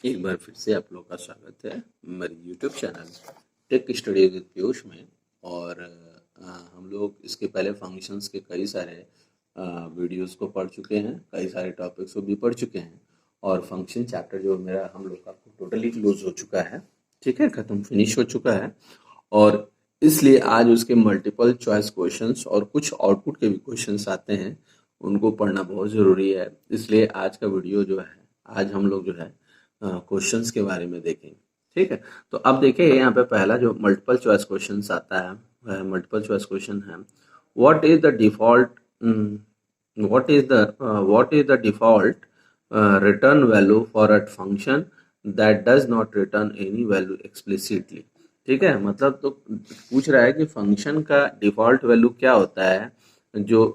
एक बार फिर से आप लोग का स्वागत है मेरे YouTube channel tech study with Piyush में। और हम लोग इसके पहले फंक्शंस के कई सारे वीडियोस को पढ़ चुके हैं, कई सारे टॉपिक्स को भी पढ़ चुके हैं। और फंक्शन चैप्टर जो मेरा हम लोग का टोटली क्लोज हो चुका है, ठीक है, खत्म फिनिश हो चुका है। और इसलिए आज उसके मल्टीपल चॉइस क्वेश्चंस और कुछ आउटपुट के भी क्वेश्चंस आते हैं, उनको पढ़ना बहुत ज़रूरी है। इसलिए आज का वीडियो जो है, आज हम लोग जो है क्वेश्चंस के बारे में देखेंगे, ठीक है। तो अब देखिए यहाँ पे पहला जो मल्टीपल चॉइस क्वेश्चंस आता है, वह मल्टीपल चॉइस क्वेश्चन है, what is the default what is the default return value for a function that does not return any value explicitly. ठीक है, मतलब तो पूछ रहा है कि फंक्शन का डिफॉल्ट वैल्यू क्या होता है जो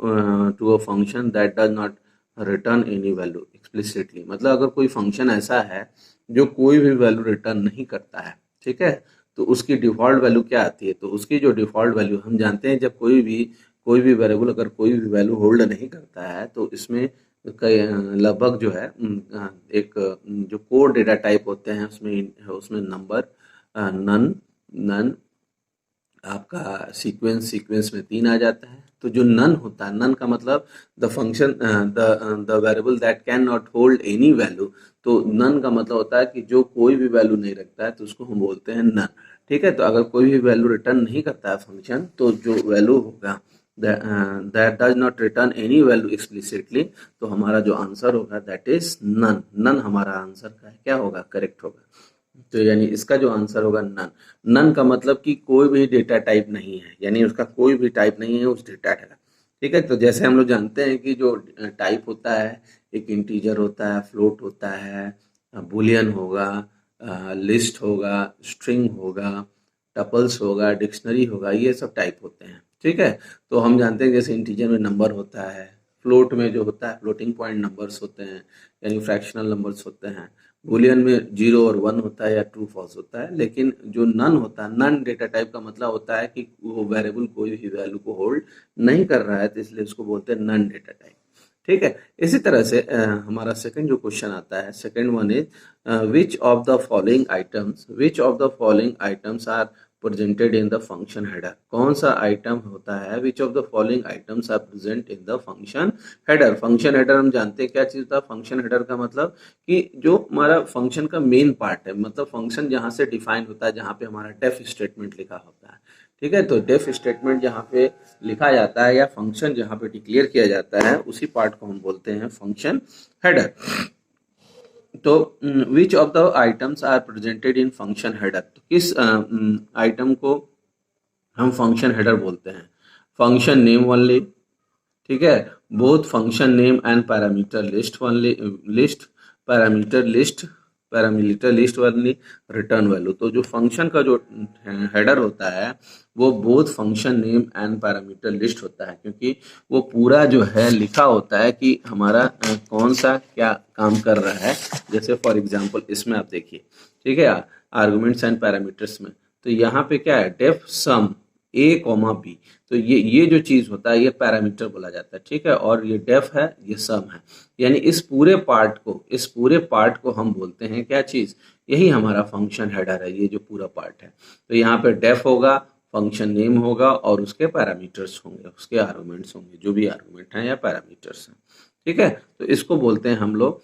to a function that does not return any value explicitly. मतलब अगर कोई फंक्शन ऐसा है जो कोई भी वैल्यू रिटर्न नहीं करता है, ठीक है, तो उसकी डिफॉल्ट वैल्यू क्या आती है। तो उसकी जो डिफॉल्ट वैल्यू, हम जानते हैं जब कोई भी वेरिएबल अगर कोई भी वैल्यू होल्ड नहीं करता है तो इसमें लगभग जो है एक जो कोड डेटा टाइप होते हैं उसमें उसमें नंबर, नन नन आपका सीक्वेंस में 3 आ जाता है। तो जो नन होता है, नन का मतलब the function the variable that can not hold any value. तो नन का मतलब होता है कि जो कोई भी वैल्यू नहीं रखता है, तो उसको हम बोलते हैं नन, ठीक है। तो अगर कोई भी वैल्यू रिटर्न नहीं करता है फंक्शन, तो जो वैल्यू होगा that does not return any value explicitly, तो हमारा जो आंसर होगा दैट इज नन। नन हमारा आंसर का क्या होगा, करेक्ट होगा। तो यानी इसका जो आंसर होगा नन। नन का मतलब कि कोई भी डेटा टाइप नहीं है, यानी उसका कोई भी टाइप नहीं है उस डेटा का, ठीक है। तो जैसे हम लोग जानते हैं कि जो टाइप होता है, एक इंटीजर होता है, फ्लोट होता है, बुलियन होगा, लिस्ट होगा, स्ट्रिंग होगा, टपल्स होगा, डिक्शनरी होगा, ये सब टाइप होते हैं, ठीक है। तो हम जानते हैं जैसे इंटीजर में नंबर होता है, फ्लोट में जो होता है फ्लोटिंग पॉइंट नंबर्स होते हैं, यानी फ्रैक्शनल नंबर्स होते हैं। बूलियन में 0 और 1 होता है या ट्रू फॉल्स होता है। लेकिन जो नन होता है, नन डेटा टाइप का मतलब होता है कि वो वेरिएबल कोई भी वैल्यू को होल्ड नहीं कर रहा है, तो इसलिए उसको बोलते हैं नन डेटा टाइप, ठीक है। इसी तरह से हमारा सेकंड जो क्वेश्चन आता है, second one is which of the following items are presented in the function header. कौन सा आइटम होता है, which of the following items are present in the function header. Function header हम जानते हैं क्या चीज था। फंक्शन हेडर का मतलब कि जो हमारा फंक्शन का मेन पार्ट है, मतलब फंक्शन जहां से डिफाइन होता है, जहां पे हमारा डेफ स्टेटमेंट लिखा होता है, ठीक है। तो डेफ स्टेटमेंट जहां पे लिखा जाता है या फंक्शन जहां पे डिक्लेयर किया जाता है, उसी पार्ट को हम बोलते हैं फंक्शन हेडर। तो which of the items are presented in function header. तो किस आइटम को हम फंक्शन हेडर बोलते हैं। फंक्शन नेम ओनली, ठीक है, both function name and parameter list only, parameter list only, return value. तो जो फंक्शन का जो हेडर होता है वो both function name and parameter list होता है, क्योंकि वो पूरा जो है लिखा होता है कि हमारा कौन सा क्या काम कर रहा है। जैसे फॉर एग्जांपल इसमें आप देखिए, ठीक है, आर्गुमेंट्स एंड पैरामीटर्स में, तो यहाँ पे क्या है, डेफ सम ए कॉमा बी। तो ये जो चीज होता है ये पैरामीटर बोला जाता है, ठीक है। और ये डेफ है, ये सम है, यानी इस पूरे पार्ट को हम बोलते हैं क्या चीज, यही हमारा फंक्शन हेडर है, ये जो पूरा पार्ट है। तो यहाँ पे डेफ होगा, फंक्शन नेम होगा और उसके पैरामीटर्स होंगे, उसके आर्गुमेंट्स होंगे, जो भी आर्गुमेंट हैं या पैरामीटर्स हैं, ठीक है। तो इसको बोलते हैं हम लोग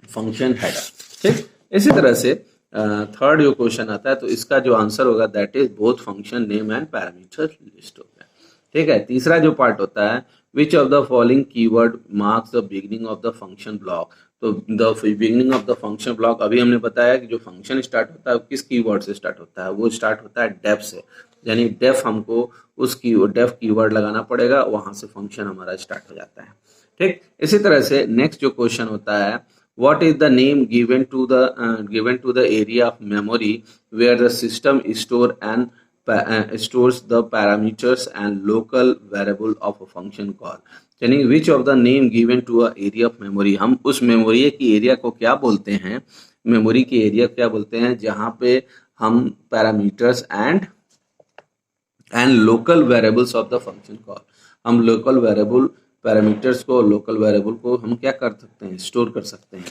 फंक्शन हेडर, ठीक। इसी तरह से थर्ड जो क्वेश्चन आता है, तो इसका जो आंसर होगा that is both function name and parameter list होगा, ठीक है। तीसरा जो पार्ट होता है, which of the following keyword marks the beginning of the function block. तो the beginning of the function block, अभी हमने बताया कि जो फंक्शन स्टार्ट होता है किस कीवर्ड से स्टार्ट होता है, वो स्टार्ट होता है डेफ से, यानी डेफ हमको डेफ कीवर्ड लगाना पड़ेगा, वहां से फंक्शन हमारा स्टार्ट हो जाता है, ठीक। इसी तरह से नेक्स्ट जो क्वेश्चन होता है, what is the name given to the area of memory where the system stores the parameters and local variable of a function call। यानी which of the name given to a area of memory, हम उस memory की area को क्या बोलते हैं, memory की area क्या बोलते हैं जहां पे हम parameters and local variables of the function call, हम लोकल वेरिएबल पैरामीटर्स को, लोकल वेरिएबल को हम क्या कर सकते हैं, स्टोर कर सकते हैं।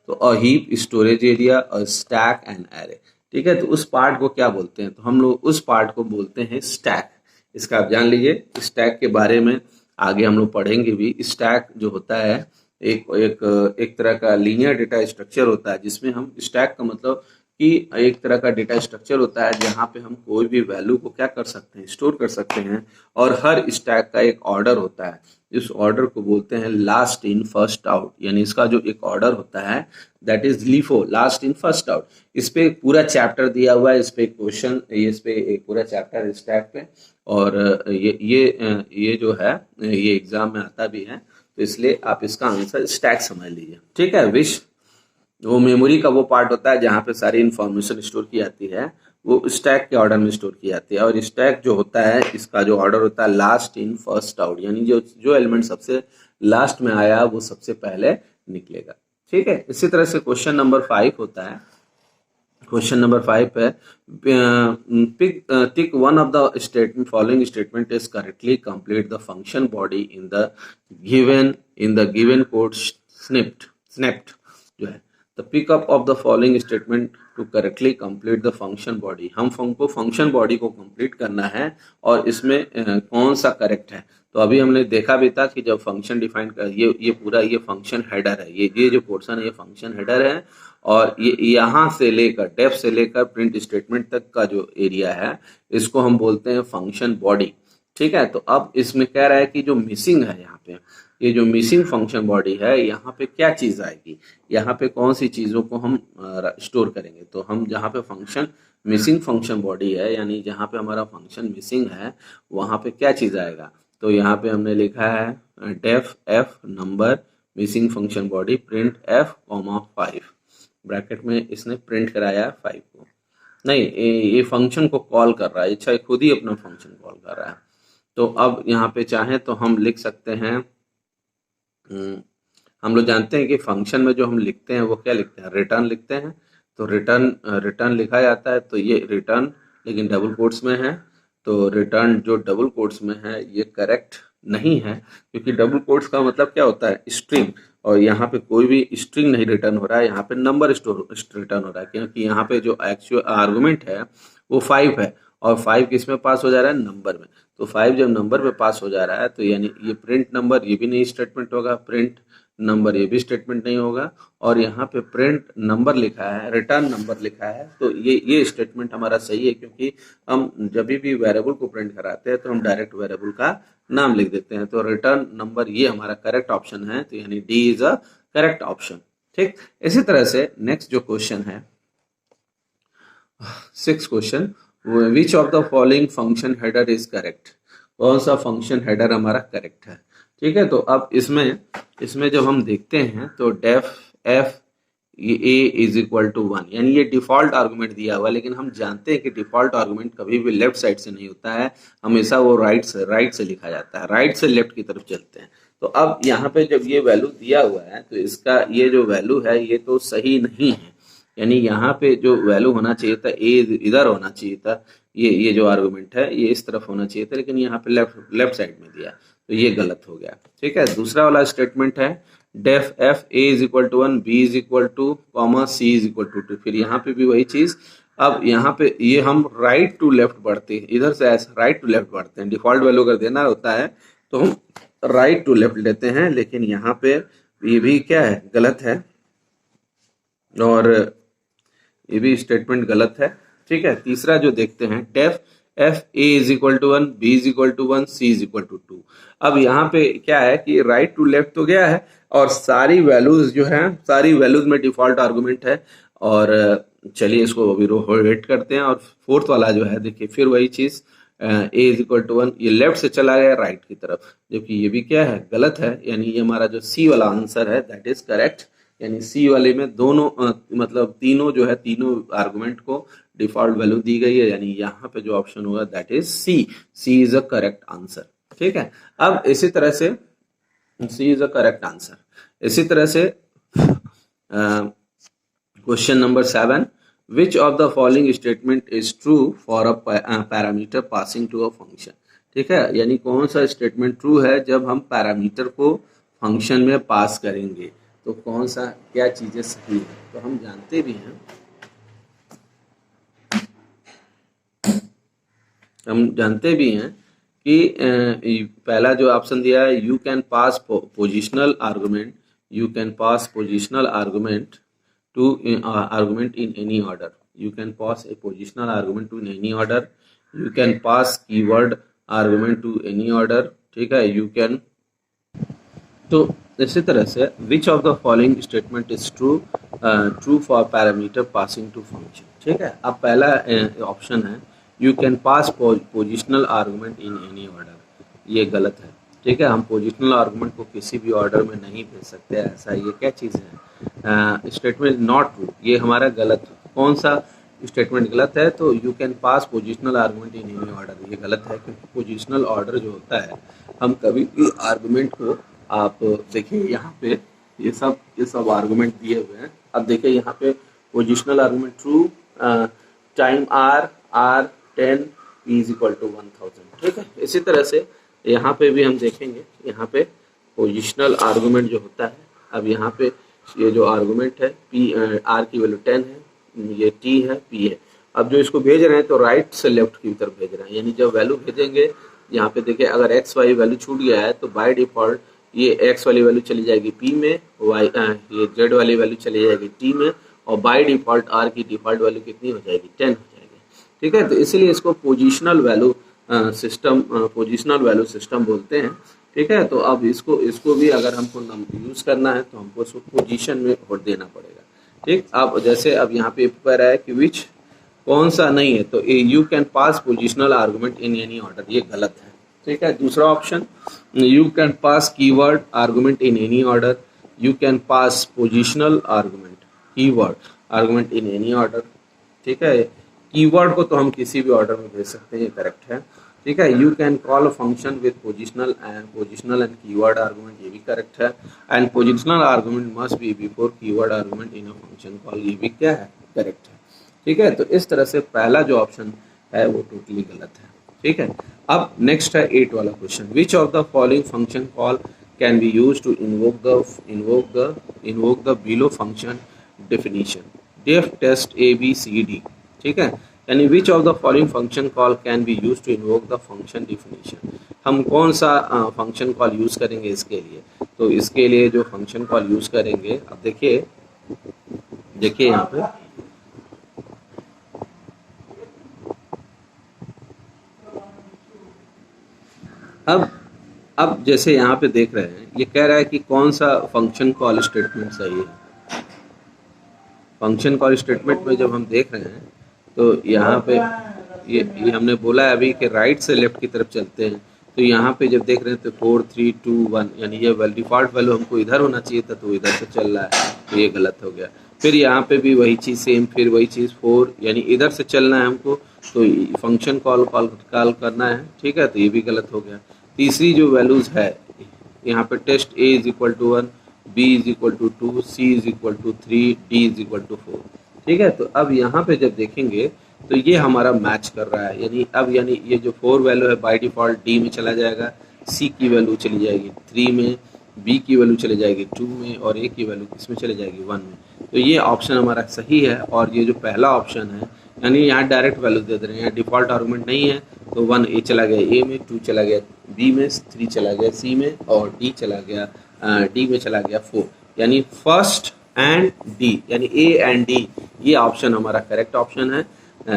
तो a heap, storage area, a stack and array. ठीक है, तो उस पार्ट को क्या बोलते हैं? तो हम लोग उस पार्ट को बोलते हैं स्टैक। इसका आप जान लीजिए, स्टैक के बारे में आगे हम लोग पढ़ेंगे भी। स्टैक जो होता है एक एक एक तरह का लीनियर डेटा स्ट्रक्चर होता है, जिसमें हम स्टैक का मतलब कि एक तरह का डेटा स्ट्रक्चर होता है जहाँ पे हम कोई भी वैल्यू को क्या कर सकते हैं, स्टोर कर सकते हैं। और हर स्टैक का एक ऑर्डर होता है, इस ऑर्डर को बोलते हैं लास्ट इन फर्स्ट आउट। यानी इसका जो एक ऑर्डर होता है that is LIFO, last in first out. इस पे एक पूरा चैप्टर दिया हुआ है, इस पे क्वेश्चन, इस पे एक पूरा चैप्टर स्टैक पे। और ये जो है ये एग्जाम में आता भी है, तो इसलिए आप इसका आंसर स्टैक समझ लीजिए। ठीक है, विश वो मेमोरी का वो पार्ट होता है जहाँ पे सारी इंफॉर्मेशन स्टोर की जाती है, वो स्टैक के ऑर्डर में स्टोर की जाती है। और स्टैक जो होता है इसका जो ऑर्डर होता है लास्ट इन फर्स्ट आउट, यानी जो जो एलिमेंट सबसे लास्ट में आया वो सबसे पहले निकलेगा। ठीक है, इसी तरह से क्वेश्चन नंबर 5 होता है। क्वेश्चन नंबर 5 है tick one of the statement following statement is correctly complete the function body in the given code snippet जो है। The pickup of the following statement to correctly complete the function body. हम को function body को complete करना है और इसमें कौन सा करेक्ट है। तो अभी हमने देखा भी था कि जब फंक्शन डिफाइन कर ये पूरा ये फंक्शन हेडर है, ये जो पोर्शन है ये फंक्शन हेडर है। और ये यहाँ से लेकर डेफ से लेकर प्रिंट स्टेटमेंट तक का जो एरिया है इसको हम बोलते हैं फंक्शन बॉडी। ठीक है, तो अब इसमें कह रहा है कि जो मिसिंग है यहाँ पे, ये जो मिसिंग फंक्शन बॉडी है यहाँ पे क्या चीज आएगी, यहाँ पे कौन सी चीजों को हम स्टोर करेंगे। तो हम जहाँ पे फंक्शन मिसिंग फंक्शन बॉडी है, यानी जहाँ पे हमारा फंक्शन मिसिंग है वहाँ पे क्या चीज आएगा। तो यहाँ पे हमने लिखा है def F number missing function body print F comma 5, bracket में इसने प्रिंट कराया 5 को। नहीं, ये फंक्शन को कॉल कर रहा है, अच्छा खुद ही अपना फंक्शन कॉल कर रहा है। तो अब यहाँ पे चाहें तो हम लिख सकते हैं, हम लोग जानते हैं कि फंक्शन में जो हम लिखते हैं वो क्या लिखते हैं, रिटर्न लिखते हैं। तो रिटर्न लिखा जाता है, तो ये रिटर्न लेकिन डबल कोट्स में है। तो रिटर्न जो डबल कोट्स में है ये करेक्ट नहीं है, क्योंकि डबल कोट्स का मतलब क्या होता है, स्ट्रिंग। और यहाँ पे कोई भी स्ट्रिंग नहीं रिटर्न हो रहा है, यहाँ पे नंबर रिटर्न हो रहा है, क्योंकि यहाँ पे जो एक्चुअल आर्गुमेंट है वो 5 है। और 5 किस में पास हो जा रहा है, नंबर में। तो 5 जब नंबर पे पास हो जा रहा है तो यानी ये प्रिंट नंबर ये भी नहीं स्टेटमेंट होगा, प्रिंट नंबर ये भी स्टेटमेंट नहीं होगा। और यहाँ पे प्रिंट नंबर लिखा है, रिटर्न नंबर लिखा है, तो ये स्टेटमेंट हमारा सही है, क्योंकि हम जब भी वेरिएबल को प्रिंट कराते हैं तो हम डायरेक्ट वेरिएबल का नाम लिख देते हैं। तो रिटर्न नंबर ये हमारा करेक्ट ऑप्शन है, तो यानी D is a correct option. ठीक, इसी तरह से नेक्स्ट जो क्वेश्चन है 6 question, which of the following function header is correct. कौन सा फंक्शन हेडर हमारा करेक्ट है। ठीक है, तो अब इसमें जब हम देखते हैं तो def F A is equal to 1, यानी ये डिफॉल्ट आर्गुमेंट दिया हुआ है, लेकिन हम जानते हैं कि डिफॉल्ट आर्गुमेंट कभी भी लेफ्ट साइड से नहीं होता है, हमेशा वो राइट से लिखा जाता है, राइट से लेफ्ट की तरफ चलते हैं। तो अब यहाँ पे जब ये वैल्यू दिया हुआ है तो इसका ये जो वैल्यू है ये तो सही नहीं है, यानी यहाँ पे जो वैल्यू होना चाहिए था ए इधर होना चाहिए था, ये जो आर्गुमेंट है ये इस तरफ होना चाहिए था, लेकिन यहाँ पे लेफ्ट साइड में दिया, तो ये गलत हो गया। ठीक है, दूसरा वाला स्टेटमेंट है def F A is equal to 1, B is equal to comma C is equal to 2। फिर यहाँ पे भी वही चीज, अब यहाँ पे ये हम राइट टू लेफ्ट बढ़ते हैं, इधर से ऐसे राइट टू लेफ्ट बढ़ते हैं। डिफॉल्ट वैल्यू अगर देना होता है तो हम राइट टू लेफ्ट लेते हैं, लेकिन यहाँ पे ये भी क्या है, गलत है, और ये भी स्टेटमेंट गलत है। ठीक है, तीसरा जो देखते हैं def F A is equal to 1, B is equal to 1, C is equal to 2। अब यहाँ पे क्या है कि राइट टू लेफ्ट तो गया है, और सारी वैल्यूज जो है सारी वैल्यूज में डिफॉल्ट आर्गुमेंट है। और चलिए इसको अभी वेट करते हैं। और फोर्थ वाला जो है देखिए फिर वही चीज, ए इज इक्वल टू 1, ये लेफ्ट से चला गया राइट की तरफ, जबकि ये भी क्या है, गलत है। यानी ये हमारा जो सी वाला आंसर है दैट इज करेक्ट, यानी सी वाले में दोनों मतलब तीनों जो है तीनों आर्गुमेंट को डिफॉल्ट वैल्यू दी गई है, यानी यहाँ पे जो ऑप्शन होगा that is C is a correct answer. ठीक है, अब इसी तरह से C is a correct answer. इसी तरह से question number 7, which of the following statement is true for a parameter passing to a function. ठीक है, यानी कौन सा स्टेटमेंट ट्रू है जब हम पैरामीटर को फंक्शन में पास करेंगे। तो कौन सा क्या चीज़ें सही है। तो हम जानते भी हैं, कि पहला जो ऑप्शन दिया है, you can pass positional argument, you can pass positional argument to argument in any order, you can pass a positional argument to in any order, you can pass keyword argument to any order, ठीक है। You can, तो इसी तरह से which of the following statement is true for parameter passing to function, ठीक है। अब पहला ऑप्शन है you can pass positional argument in any order, ये गलत है, ठीक है। हम पोजिशनल आर्गुमेंट को किसी भी ऑर्डर में नहीं भेज सकते, ऐसा ये क्या चीज़ है, स्टेटमेंट नॉट ट्रू, ये हमारा गलत। कौन सा स्टेटमेंट गलत है, तो you can pass positional argument in any order, ये गलत है, क्योंकि पोजिशनल ऑर्डर जो होता है, हम कभी भी आर्गुमेंट को, आप देखिए यहाँ पे ये सब आर्गुमेंट दिए हुए हैं। अब देखिए यहाँ पे positional argument true, time R 10 is equal to 1000, ठीक है। इसी तरह से यहाँ पे भी हम देखेंगे, यहाँ पे पोजिशनल आर्गुमेंट जो होता है, अब यहाँ पे ये जो आर्गुमेंट है R की वैल्यू 10 है, ये T है, P है। अब जो इसको भेज रहे हैं तो राइट से लेफ्ट की तरफ भेज रहे हैं, यानी जब वैल्यू भेजेंगे, यहाँ पे देखिए अगर x y वैल्यू छूट गया है तो बाय डिफॉल्ट ये x वाली वैल्यू चली जाएगी P में, ये z वाली वैल्यू चली जाएगी T में, और बाय डिफॉल्ट R की डिफॉल्ट वैल्यू कितनी हो जाएगी, 10 हो जाएगी, ठीक है। तो इसीलिए इसको पोजिशनल वैल्यू सिस्टम बोलते हैं, ठीक है। तो अब इसको भी अगर हमको यूज करना है तो हमको इसको पोजीशन में होल्ड देना पड़ेगा, ठीक। अब जैसे अब यहाँ पे कह रहा है कि विच, कौन सा नहीं है, तो you can pass positional argument in any order, ये गलत है, ठीक है। दूसरा option, you can pass keyword argument in any order, you can pass positional argument keyword argument in any order, ठीक है। कीवर्ड को तो हम किसी भी ऑर्डर में भेज सकते हैं, ये करेक्ट है, ठीक है। You can call a function with positional and keyword argument, ये भी करेक्ट है। And positional argument must be before keyword argument in a function call, ये भी क्या है, करेक्ट है, ठीक है। तो इस तरह से पहला जो ऑप्शन है वो टोटली गलत है, ठीक है। अब नेक्स्ट है 8 वाला question, which of the following function call can be use to invoke the below function definition, def test ABCD, ठीक है। यानी which of the following function call can be use to invoke the function definition, हम कौन सा function call use करेंगे इसके लिए। तो इसके लिए जो फंक्शन कॉल यूज करेंगे, अब देखिए यहाँ पे अब जैसे यहाँ पे देख रहे हैं, ये कह रहा है कि कौन सा फंक्शन कॉल स्टेटमेंट सही है। फंक्शन कॉल स्टेटमेंट में जब हम देख रहे हैं तो यहाँ पे ये हमने बोला है अभी कि राइट से लेफ्ट की तरफ चलते हैं, तो यहाँ पे जब देख रहे हैं तो 4 3 2 1, यानी ये डिफॉल्ट वैल्यू हमको इधर होना चाहिए था, तो इधर से चल रहा है, तो ये गलत हो गया। फिर यहाँ पे भी वही चीज़ सेम, फिर वही चीज़ 4, यानी इधर से चलना है हमको, तो फंक्शन कॉल करना है, ठीक है, तो ये भी गलत हो गया। तीसरी जो वैल्यूज़ है यहाँ पे test A is equal to 1, B is equal to 2, C is equal to 3, D is equal to 4, ठीक है। तो अब यहाँ पे जब देखेंगे तो ये हमारा मैच कर रहा है, यानी ये जो 4 वैल्यू है बाय डिफॉल्ट D में चला जाएगा, C की वैल्यू चली जाएगी 3 में, B की वैल्यू चली जाएगी 2 में, और A की वैल्यू किस में चली जाएगी 1 में। तो ये ऑप्शन हमारा सही है। और ये जो पहला ऑप्शन है, यानी यहाँ डायरेक्ट वैल्यू दे रहे हैं, यहाँ डिफॉल्ट आर्गुमेंट नहीं है, तो 1 A चला गया A में, 2 चला गया B में, 3 चला गया C में, और D चला गया D में चला गया 4, यानी फर्स्ट एंड D, यानी A एंड D, ये ऑप्शन हमारा करेक्ट ऑप्शन है।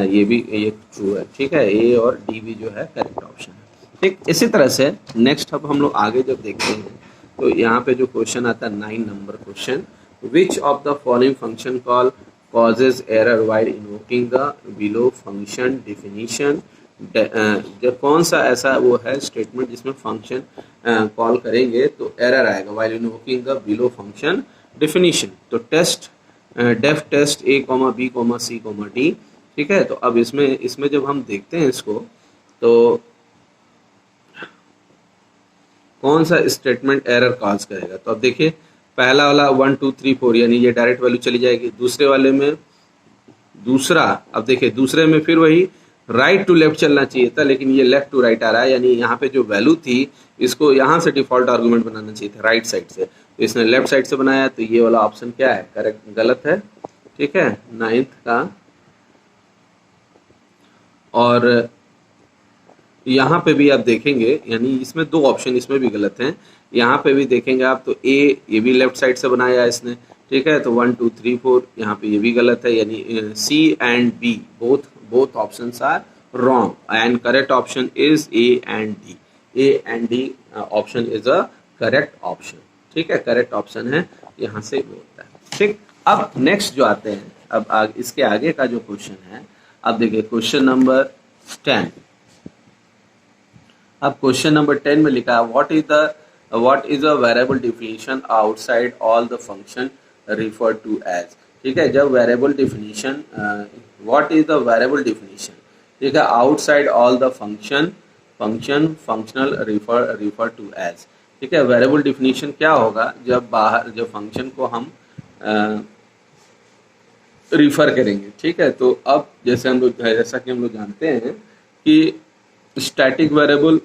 ये भी ये ट्रू है, ठीक है। A और D भी जो है करेक्ट ऑप्शन है, ठीक। इसी तरह से नेक्स्ट अब हम लोग आगे जब देखते हैं तो यहाँ पे जो क्वेश्चन आता है 9 number question, which of the following function call causes error while invoking the below function definition, जब कौन सा ऐसा वो है स्टेटमेंट जिसमें फंक्शन कॉल करेंगे तो एरर आएगा while invoking the below function definition। तो def test A, B, C, D, ठीक है। तो अब इसमें जब हम देखते हैं इसको, तो कौन सा स्टेटमेंट एरर कॉज करेगा। तो अब देखिए पहला वाला 1 2 3 4, यानी ये डायरेक्ट वैल्यू चली जाएगी। दूसरे वाले में अब देखिए दूसरे में फिर वही राइट टू लेफ्ट चलना चाहिए था, लेकिन ये लेफ्ट टू राइट आ रहा है, यानी यहाँ पे जो वैल्यू थी इसको यहाँ से डिफॉल्ट आर्गुमेंट बनाना चाहिए था राइट साइड से, तो इसने लेफ्ट साइड से बनाया, तो ये वाला ऑप्शन क्या है, करेक्ट, गलत है। ठीक है, 9th का। और यहाँ पे भी आप देखेंगे, यानी इसमें दो ऑप्शन इसमें भी गलत हैं, यहाँ पे भी देखेंगे आप तो ये भी लेफ्ट साइड से बनाया है इसने। ठीक है, तो 1 2 3 4 यहाँ पे ये भी गलत है, यानी C and B both options are wrong and correct option is A and D. A and D option is a correct option. ठीक है, करेक्ट ऑप्शन है, यहाँ से वो होता है। ठीक, अब नेक्स्ट जो आते हैं, अब इसके आगे का जो क्वेश्चन है, अब देखिए क्वेश्चन नंबर 10। अब क्वेश्चन नंबर 10 में लिखा है what is a variable definition outside all the function refer to as. ठीक है, जब variable definition, what is the variable definition, ठीक है, outside all the functional refer to as. ठीक है, वेरिएबल डिफिनीशन क्या होगा, जब फंक्शन को हम रिफर करेंगे। ठीक है, तो अब जैसा कि हम लोग जानते हैं कि स्टैटिक वेरिएबल,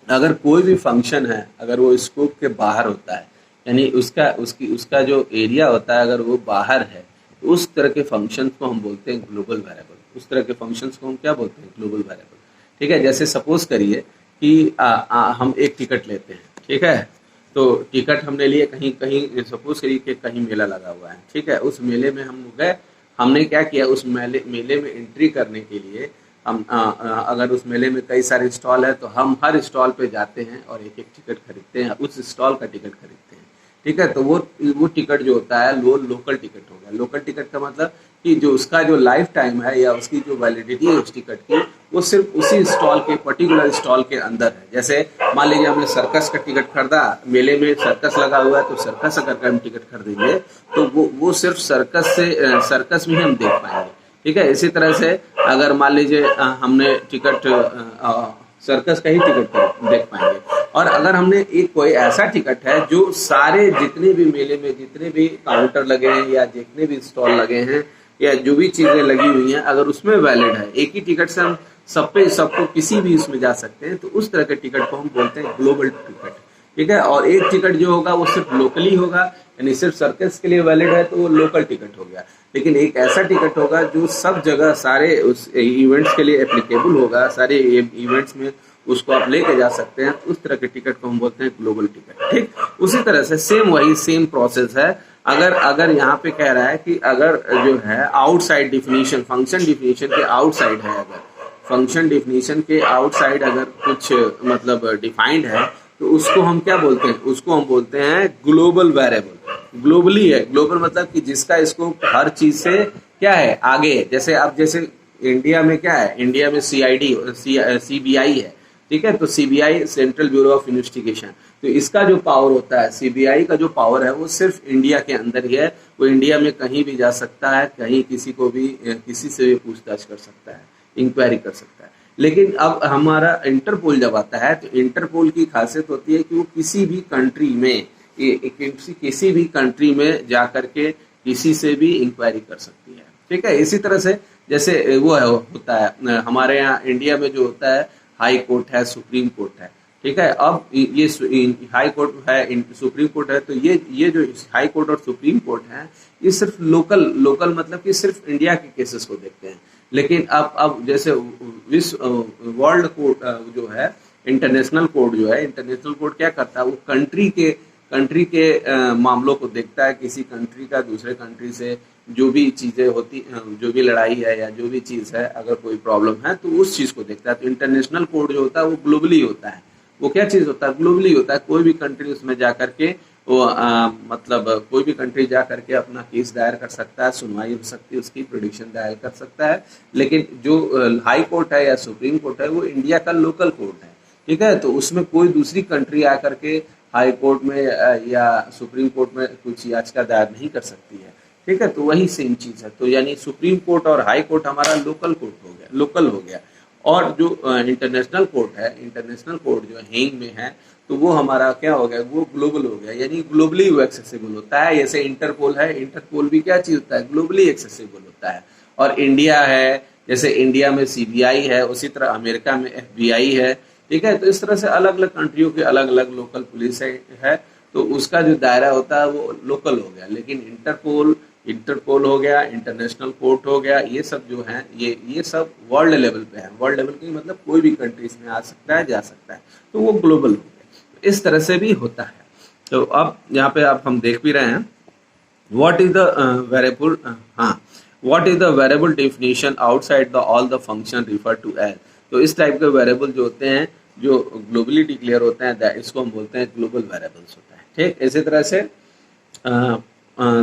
अगर कोई भी फंक्शन है, अगर वो स्कोप के बाहर होता है, यानी उसका जो एरिया होता है अगर वो बाहर है, तो उस तरह के फंक्शन को हम बोलते हैं ग्लोबल वेरिएबल। उस तरह के फंक्शंस को हम क्या बोलते हैं, ग्लोबल वेरिएबल। ठीक है, जैसे सपोज करिए कि हम एक टिकट लेते हैं। ठीक है, तो टिकट हमने लिए कहीं सपोज करिए कि कहीं मेला लगा हुआ है। ठीक है, उस मेले में हम गए, हमने क्या किया, उस मेले में एंट्री करने के लिए हम अगर उस मेले में कई सारे स्टॉल है तो हम हर स्टॉल पे जाते हैं और एक एक टिकट खरीदते हैं, उस स्टॉल का टिकट खरीदते हैं। ठीक है, तो वो टिकट जो होता है वो लोकल टिकट हो गया। लोकल टिकट का मतलब कि जो उसका जो लाइफ टाइम है या उसकी जो वैलिडिटी है उस टिकट की, वो सिर्फ उसी स्टॉल के पर्टिकुलर स्टॉल के अंदर है। जैसे मान लीजिए हमने सर्कस का टिकट खरीदा, मेले में सर्कस लगा हुआ है, तो सर्कस अगर हम टिकट खरीदेंगे तो वो सिर्फ सर्कस में ही हम देख पाएंगे। ठीक है, इसी तरह से अगर मान लीजिए हमने टिकट सर्कस का ही टिकट देख पाएंगे। और अगर हमने एक कोई ऐसा टिकट है जो सारे जितने भी मेले में जितने भी काउंटर लगे हैं या जितने भी स्टॉल लगे हैं या जो भी चीजें लगी हुई हैं, अगर उसमें वैलिड है, एक ही टिकट से हम सबको किसी भी उसमें जा सकते हैं, तो उस तरह के टिकट को हम बोलते हैं ग्लोबल टिकट। ठीक है, और एक टिकट जो होगा वो सिर्फ लोकली होगा, यानी सिर्फ सर्कस के लिए वैलिड है तो वो लोकल टिकट हो गया। लेकिन एक ऐसा टिकट होगा जो सब जगह सारे उस इवेंट्स के लिए एप्लीकेबल होगा, सारे इवेंट्स में उसको आप लेके जा सकते हैं, उस तरह के टिकट को हम बोलते हैं ग्लोबल टिकट। ठीक, उसी तरह से सेम प्रोसेस है। अगर यहाँ पे कह रहा है कि अगर जो है आउटसाइड डिफिनीशन, फंक्शन डिफिनीशन के आउटसाइड है, अगर फंक्शन डिफिनीशन के आउटसाइड अगर कुछ मतलब डिफाइंड है, तो उसको हम क्या बोलते हैं, उसको हम बोलते हैं ग्लोबल वेरिएबल। ग्लोबली है, ग्लोबल मतलब कि जिसका स्कोप हर चीज से क्या है, आगे है। जैसे इंडिया में क्या है, इंडिया में CBI है। ठीक है, तो CBI central bureau of investigation, तो इसका जो पावर होता है, CBI का जो पावर है वो सिर्फ इंडिया के अंदर ही है। वो इंडिया में कहीं भी जा सकता है, कहीं किसी से भी पूछताछ कर सकता है, इंक्वायरी कर सकता है। लेकिन अब हमारा इंटरपोल जब आता है, तो इंटरपोल की खासियत होती है कि वो किसी भी कंट्री में जा करके किसी से भी इंक्वायरी कर सकती है। ठीक है, इसी तरह से जैसे वो होता है हमारे यहाँ इंडिया में जो होता है, हाई कोर्ट है, सुप्रीम कोर्ट है। ठीक है, अब ये हाई कोर्ट है, सुप्रीम कोर्ट है, तो ये जो हाई कोर्ट और सुप्रीम कोर्ट है, ये सिर्फ लोकल मतलब कि सिर्फ इंडिया के केसेस को देखते हैं। लेकिन अब जैसे वर्ल्ड कोर्ट जो है, इंटरनेशनल कोर्ट जो है, इंटरनेशनल कोर्ट क्या करता है, वो कंट्री के मामलों को देखता है। किसी कंट्री का दूसरे कंट्री से जो भी चीजें होती, जो भी लड़ाई है या जो भी चीज है, अगर कोई प्रॉब्लम है तो उस चीज को देखता है। तो इंटरनेशनल कोर्ट जो होता है वो ग्लोबली होता है। वो क्या चीज होता है, ग्लोबली होता है। कोई भी कंट्री उसमें जा करके वो मतलब कोई भी कंट्री जा करके अपना केस दायर कर सकता है, सुनवाई हो सकती है, उसकी प्रोडिक्शन दायर कर सकता है। लेकिन जो हाई कोर्ट है या सुप्रीम कोर्ट है, वो इंडिया का लोकल कोर्ट है। ठीक है, तो उसमें कोई दूसरी कंट्री आकर के हाई कोर्ट में या सुप्रीम कोर्ट में कुछ याचिका दायर नहीं कर सकती है। ठीक है, तो वही सेम चीज है। तो यानी सुप्रीम कोर्ट और हाई कोर्ट हमारा लोकल हो गया। और जो इंटरनेशनल कोर्ट है, इंटरनेशनल कोर्ट जो हेग में है, तो वो हमारा क्या हो गया, वो ग्लोबल हो गया, यानी ग्लोबली वो एक्सेसिबल होता है। जैसे इंटरपोल है, इंटरपोल भी क्या चीज होता है, ग्लोबली एक्सेसिबल होता है। और इंडिया है जैसे इंडिया में सीबीआई है, उसी तरह अमेरिका में एफबीआई है, ठीक है। तो इस तरह से अलग अलग कंट्रियों के अलग अलग लोकल पुलिस है, तो उसका जो दायरा होता है वो लोकल हो गया। लेकिन इंटरपोल हो गया, इंटरनेशनल कोर्ट हो गया, ये सब जो है ये सब वर्ल्ड लेवल पे है। वर्ल्ड लेवल की मतलब कोई भी कंट्री इसमें आ सकता है, जा सकता है, तो वो ग्लोबल हो गया। तो इस तरह से भी होता है। तो अब यहाँ पे आप हम देख भी रहे हैं what is the variable what is the variable definition outside the all the function referred to as। तो इस टाइप के वेरिएबल जो होते हैं जो ग्लोबली डिक्लेयर होते हैं इसको हम बोलते हैं ग्लोबल वेरिएबल्स होता है, ठीक। इसी तरह से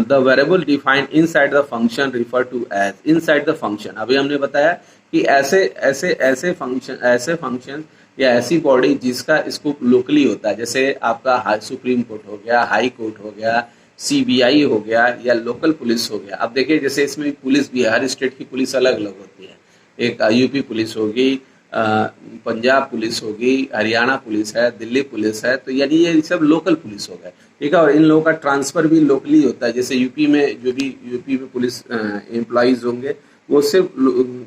the variable defined inside the function refer to as inside the function. अभी हमने बताया कि ऐसे फंक्शन या ऐसी बॉडी जिसका स्कोप लोकली होता है, जैसे आपका सुप्रीम कोर्ट हो गया, हाई कोर्ट हो गया, सीबीआई हो गया, या लोकल पुलिस हो गया। अब देखिए जैसे इसमें पुलिस भी है, हर स्टेट की पुलिस अलग अलग होती है। एक यूपी पुलिस होगी, पंजाब पुलिस होगी, हरियाणा पुलिस है, दिल्ली पुलिस है, तो यानी ये सब लोकल पुलिस हो गए, ठीक है। और इन लोगों का ट्रांसफर भी लोकली होता है। जैसे यूपी में जो भी यूपी में पुलिस एम्प्लॉइज होंगे वो सिर्फ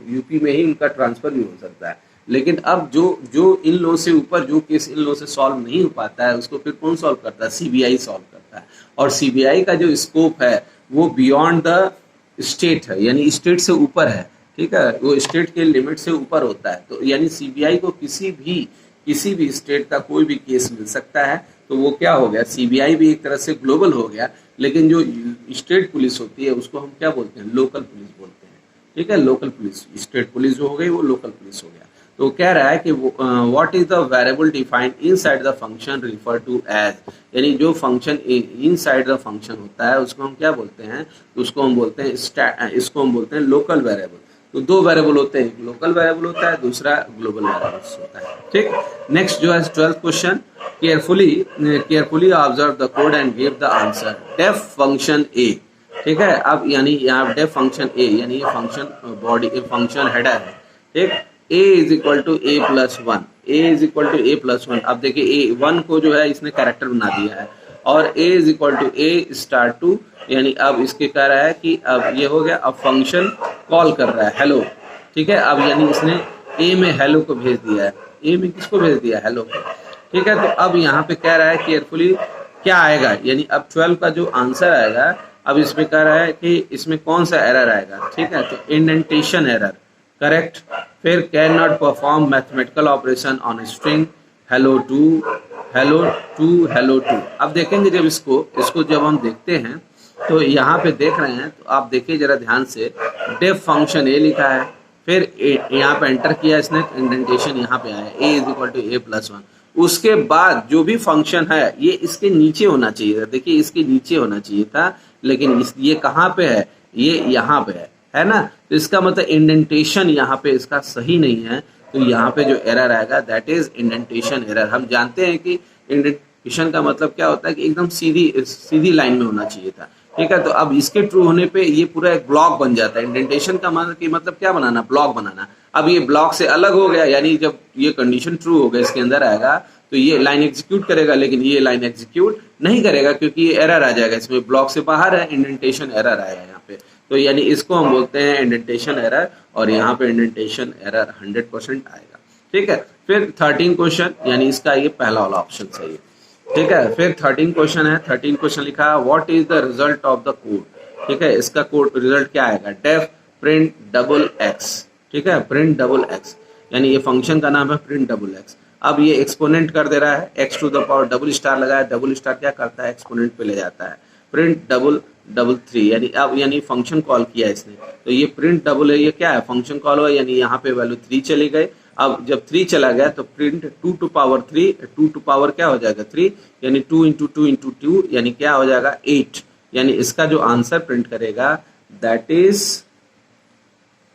यूपी में ही उनका ट्रांसफर भी हो सकता है। लेकिन अब जो इन लोगों से ऊपर जो केस इन लोगों से सॉल्व नहीं हो पाता है उसको फिर कौन सॉल्व करता है? सीबीआई सॉल्व करता है। और सीबीआई का जो स्कोप है वो बियॉन्ड द स्टेट है, यानी स्टेट से ऊपर है, ठीक है। वो स्टेट के लिमिट से ऊपर होता है। तो यानी सीबीआई को किसी भी स्टेट का कोई भी केस मिल सकता है, तो वो क्या हो गया? सीबीआई भी एक तरह से ग्लोबल हो गया। लेकिन जो स्टेट पुलिस होती है उसको हम क्या बोलते हैं? लोकल पुलिस बोलते हैं, ठीक है। लोकल पुलिस, स्टेट पुलिस जो हो गई वो लोकल पुलिस हो गया। तो कह रहा है कि what is the variable defined inside the function refer to as, यानी जो फंक्शन इनसाइड द फंक्शन होता है उसको हम क्या बोलते हैं? उसको हम बोलते हैं लोकल वेरिएबल। तो दो वेरिएबल होते हैं, एक लोकल वेरिएबल होता है, दूसरा ग्लोबल वेरिएबल होता है, ठीक। नेक्स्ट जो है 12th question, carefully observe the code and give the answer. Def function A, ठीक है। अब यानी यहाँ डेफ फंक्शन ए यानी ये फंक्शन बॉडी फंक्शन हेडर है, ठीक। a is equal to a plus one, a is equal to a plus one. अब देखिए ए वन को जो है इसने कैरेक्टर बना दिया है, और a is equal to a star two, यानी अब इसके कह रहा है कि अब ये हो गया, अब फंक्शन कॉल कर रहा है हेलो, ठीक है। अब यानी इसने a में हेलो को भेज दिया है, a में किसको भेज दिया? हेलो को, ठीक है। तो अब यहाँ पे कह रहा है केयरफुली क्या आएगा, यानी अब 12 का जो आंसर आएगा, अब इसमें कह रहा है कि इसमें कौन सा एरर आएगा, ठीक है। तो इंडेंटेशन एरर, करेक्ट। फिर can not perform mathematical operation on string hello two. अब देखेंगे जब इसको जब हम देखते हैं तो यहाँ पे देख रहे हैं, तो आप देखिए जरा ध्यान से, डेफ फंक्शन ए लिखा है, फिर यहाँ पे एंटर किया इसने, इंडेंटेशन यहाँ पे आया a is equal to a plus one. उसके बाद जो भी फंक्शन है ये इसके नीचे होना चाहिए था, देखिए इसके नीचे होना चाहिए था, लेकिन ये कहाँ पे है? ये यहाँ पे है ना। तो इसका मतलब इंडेंटेशन यहाँ पे इसका सही नहीं है, तो यहाँ पे जो एरर आएगा दैट इज इंडेंटेशन एरर। हम जानते हैं कि इंडेंटेशन का मतलब क्या होता है कि एकदम सीधी लाइन में होना चाहिए था, ठीक है। तो अब इसके ट्रू होने पे ये पूरा एक ब्लॉक बन जाता है। इंडेंटेशन का मतलब क्या बनाना? ब्लॉक बनाना। अब ये ब्लॉक से अलग हो गया, यानी जब ये कंडीशन ट्रू हो गया इसके अंदर आएगा तो ये लाइन एग्जीक्यूट करेगा, लेकिन ये लाइन एग्जीक्यूट नहीं करेगा क्योंकि ये एरर आ जाएगा, इसमें ब्लॉक से बाहर है, इंडेंटेशन एरर आएगा यहाँ पे। तो यानी इसको हम बोलते हैं इंडेंटेशन एरर, और यहाँ पे इंडेंटेशन एरर 100% आएगा, ठीक है। फिर 13 क्वेश्चन, यानी इसका ये पहला वाला ऑप्शन सही है, ठीक है। फिर 13 क्वेश्चन है, 13 क्वेश्चन लिखा है what is the result of the code, ठीक है। इसका कोड रिजल्ट क्या आएगा? डेफ प्रिंट डबल एक्स, ठीक है, प्रिंट डबल एक्स, यानी ये फंक्शन का नाम है प्रिंट डबल एक्स। अब ये एक्सपोनेंट कर दे रहा है, x to the power double star लगाया, डबल स्टार क्या करता है? एक्सपोनेंट पे ले जाता है। प्रिंट डबल थ्री, यानी अब यानी फंक्शन कॉल किया इसने, तो ये प्रिंट डबल है, ये क्या है? फंक्शन कॉल हुआ, यानी यहाँ पे वैल्यू 3 चली गई। अब जब 3 चला गया तो print 2 to power 3, 2 to power क्या हो जाएगा? 3, यानी 2 इंटू 2 इंटू 2, यानी क्या हो जाएगा? 8। यानी इसका जो आंसर प्रिंट करेगा दैट इज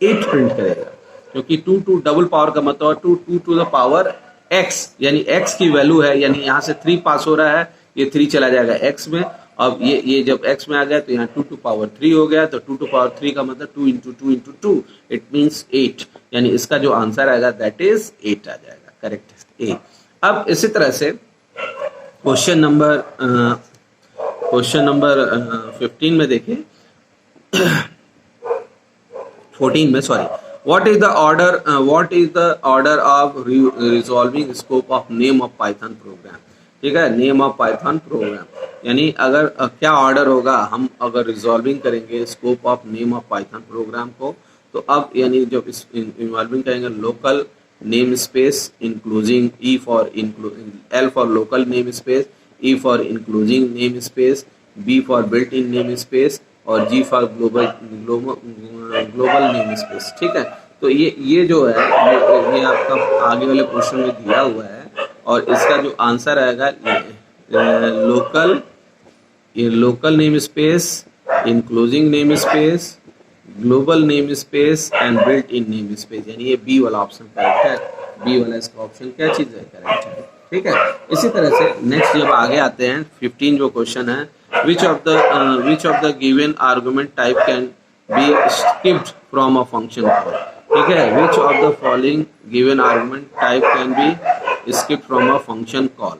8 प्रिंट करेगा, क्योंकि 2 टू डबल पावर का मतलब 2 टू द पावर x, यानी x की वैल्यू है, यानी यहाँ से 3 पास हो रहा है, ये 3 चला जाएगा x में। अब ये जब x में आ गया तो यहाँ 2 टू पावर 3 हो गया, तो 2 टू पावर 3 का मतलब 2 इंटू 2 इंटू 2, इट मीन्स 8, यानी इसका जो आंसर आएगा दैट इज 8 आ जाएगा, करेक्ट ए। अब इसी तरह से क्वेश्चन नंबर 15 में देखिए 14 में, sorry What is the order? What is the order of resolving scope of name of Python program? ठीक है, नेम ऑफ पाइथन प्रोग्राम यानी अगर क्या ऑर्डर होगा, हम अगर रिजॉल्विंग करेंगे scope of name of Python program को, तो अब यानी जब इस इन्वॉल्विंग करेंगे local name space including E for L for local name space, E for including name space, B for built in name space और G for global name space. ठीक है, तो ये जो है ये आपका आगे वाले क्वेश्चन में दिया हुआ है और इसका जो आंसर आएगा local name space, including name space, global name space and built in name space, यानी ये बी वाला ऑप्शन करेक्ट है। बी वाला इसका ऑप्शन क्या चीज है, करेक्ट है। ठीक है, इसी तरह से नेक्स्ट जब आगे आते हैं 15 जो क्वेश्चन है, which of the given argument type can be skipped from a function call। ठीक है, which of the following given argument type can be skipped from a function call।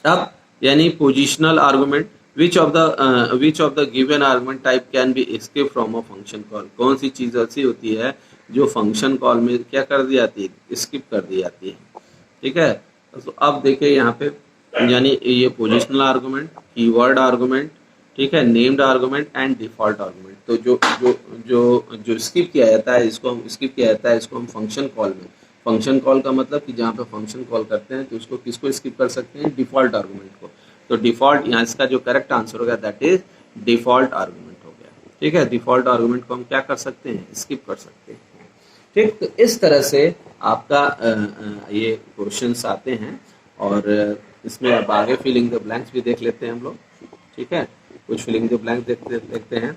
अब यानी positional argument, which of the given argument type can be skipped from a function call। कौन सी चीज ऐसी होती है जो फंक्शन कॉल में क्या कर दी जाती है, स्किप कर दी जाती है। ठीक है, तो अब देखिए यहाँ पे यानी ये पोजिशनल आर्गुमेंट, कीवर्ड आर्गुमेंट, ठीक है, named argument and default argument. तो जो जो जो जो स्किप किया जाता है, इसको हम स्किप किया जाता है, इसको हम फंक्शन कॉल में, फंक्शन कॉल का मतलब कि जहाँ पे फंक्शन कॉल करते हैं तो उसको किसको स्किप कर सकते हैं, डिफॉल्ट आर्गुमेंट को। तो डिफॉल्ट यहाँ इसका जो करेक्ट आंसर होगा दैट इज डिफॉल्ट आर्गुमेंट हो गया। ठीक है, डिफॉल्ट आर्गुमेंट को हम क्या कर सकते हैं, स्किप कर सकते हैं। ठीक, तो इस तरह से आपका ये क्वेश्चंस आते हैं और इसमें अब आगे फिलिंग द ब्लैंक्स भी देख लेते हैं हम लोग। ठीक है, कुछ फिलिंग द ब्लैंक्स देखते हैं।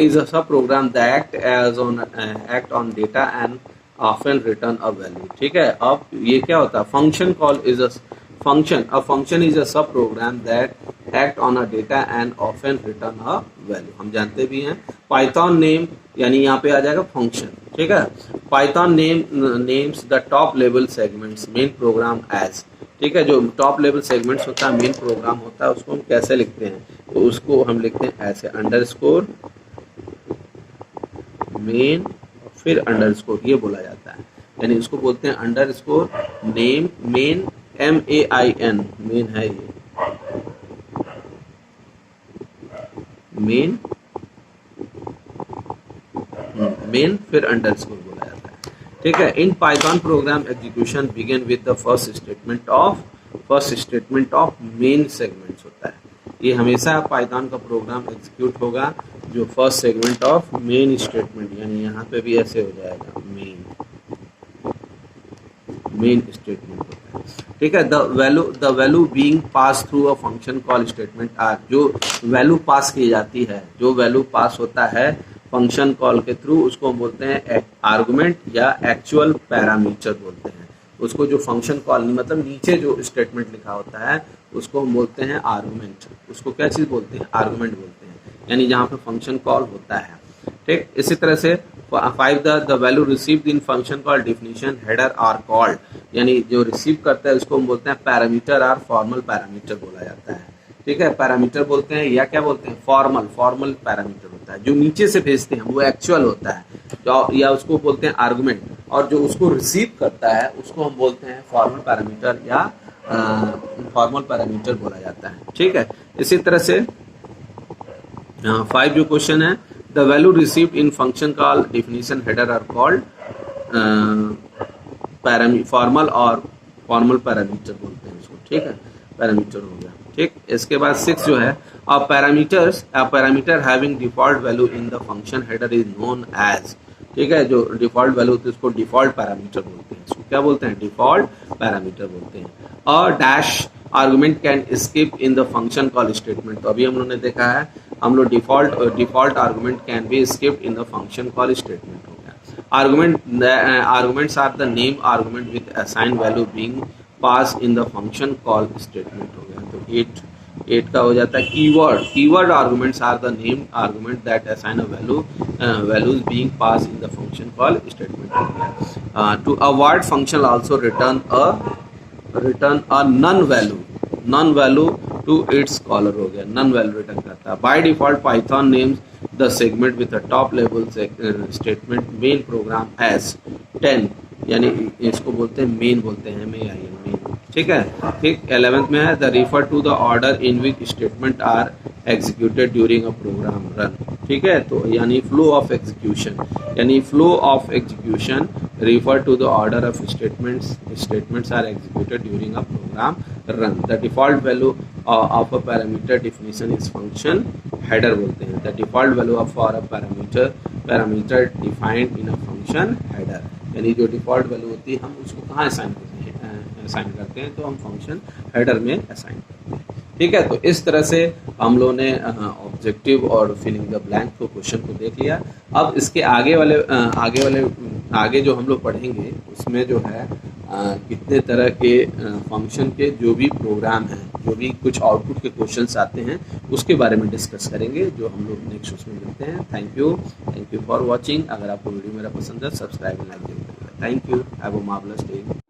Is a sub program that act on data and often return a value. ठीक है, अब ये क्या होता है, function call is a function is a sub program that act on a data and often return a value। हम जानते भी हैं Python name यानी यहाँ पे आ जाएगा फंक्शन। ठीक है, Python names the top level segments main program as। ठीक है, जो टॉप लेवल सेगमेंट्स होता है, मेन प्रोग्राम होता है, उसको हम कैसे लिखते हैं, तो उसको हम लिखते हैं ऐसे अंडरस्कोर मेन फिर अंडरस्कोर, ये बोला जाता है, यानी उसको बोलते हैं underscore name main, MAIN main है ये, मेन फिर अंडरस्कोर बोला जाता है। ठीक है, in Python program execution begin with the first statement of main segments होता है। ये हमेशा पाइथन का प्रोग्राम एग्जीक्यूट होगा जो first segment of main statement, यानी यहाँ पे भी ऐसे हो जाएगा मेन स्टेटमेंट होता है। ठीक है, the value being pass through a function call statement are, जो वैल्यू पास की जाती है, जो वैल्यू पास होता है फंक्शन कॉल के थ्रू, उसको हम बोलते हैं आर्गुमेंट या एक्चुअल पैरामीटर बोलते हैं। उसको जो फंक्शन कॉल मतलब नीचे जो स्टेटमेंट लिखा होता है उसको हम बोलते हैं आर्गुमेंट। उसको क्या चीज़ बोलते हैं, आर्गुमेंट बोलते हैं, यानी जहाँ पे फंक्शन कॉल होता है। ठीक, इसी तरह से 5 the value received in function call definition header are called, यानी जो रिसीव करता है उसको हम बोलते हैं पैरामीटर आर फॉर्मल पैरामीटर बोला जाता है। ठीक है, पैरामीटर बोलते हैं या क्या बोलते हैं, फॉर्मल पैरामीटर होता है। जो नीचे से भेजते हैं वो एक्चुअल होता है, या उसको बोलते हैं आर्गुमेंट, और जो उसको रिसीव करता है उसको हम बोलते हैं फॉर्मल पैरामीटर या फॉर्मल पैरामीटर बोला जाता है। ठीक है, इसी तरह से 5 जो क्वेश्चन है, the value received in function call definition header are called formal और फॉर्मल पैरामीटर बोलते हैं इसको। ठीक है, पैरामीटर हो गया। ठीक, इसके बाद 6 जो है, a parameter having default value in the function header is known as. ठीक है, जो डिफॉल्ट वैल्यू होती है उसको डिफॉल्ट पैरामीटर बोलते हैं। इसको क्या बोलते हैं, डिफॉल्ट पैरामीटर बोलते हैं। और dash argument can skip in the function call statement. तो अभी हम लोगों ने देखा है, हम लोग default argument can be skipped in the function call statement हो गया। Arguments are the name argument with assign value being pass in the function call statement हो गया। तो 8 का हो जाता है keyword arguments are the name argument that assign a values being pass in the function call statement हो गया। To avoid function also return a none value to its caller हो गया, नन वैल्यू रिटर्न करता है। By default Python names the segment with a top level statement main program as 10, यानी इसको बोलते हैं मेन, बोलते हैं मेन, ठीक है। ठीक 11th में है the refer to the order in which statement are executed during a program run, ठीक है। तो यानी फ्लो ऑफ एग्जीक्यूशन, यानी flow of execution refer to the order of statements are executed during a program run। the default value of a parameter definition is function header बोलते हैं। the default value of for a parameter defined in a function header, यानी जो default value होती है हम उसको कहाँ assign करते हैं, तो हम फंक्शन हेडर में असाइन करते हैं, ठीक है। तो इस तरह से हम लोगों ने ऑब्जेक्टिव और फिलिंग द ब्लैंक को क्वेश्चन को देख लिया। अब इसके आगे जो हम लोग पढ़ेंगे उसमें जो है कितने तरह के फंक्शन के जो भी प्रोग्राम हैं, जो भी कुछ आउटपुट के क्वेश्चंस आते हैं उसके बारे में डिस्कस करेंगे, जो हम लोग नेक्स्ट उसमें मिलते हैं। Thank you for watching. अगर आपको वीडियो मेरा पसंद है सब्सक्राइब एंड लाइक जरूर करिएगा। Thank you, have a marvellous day.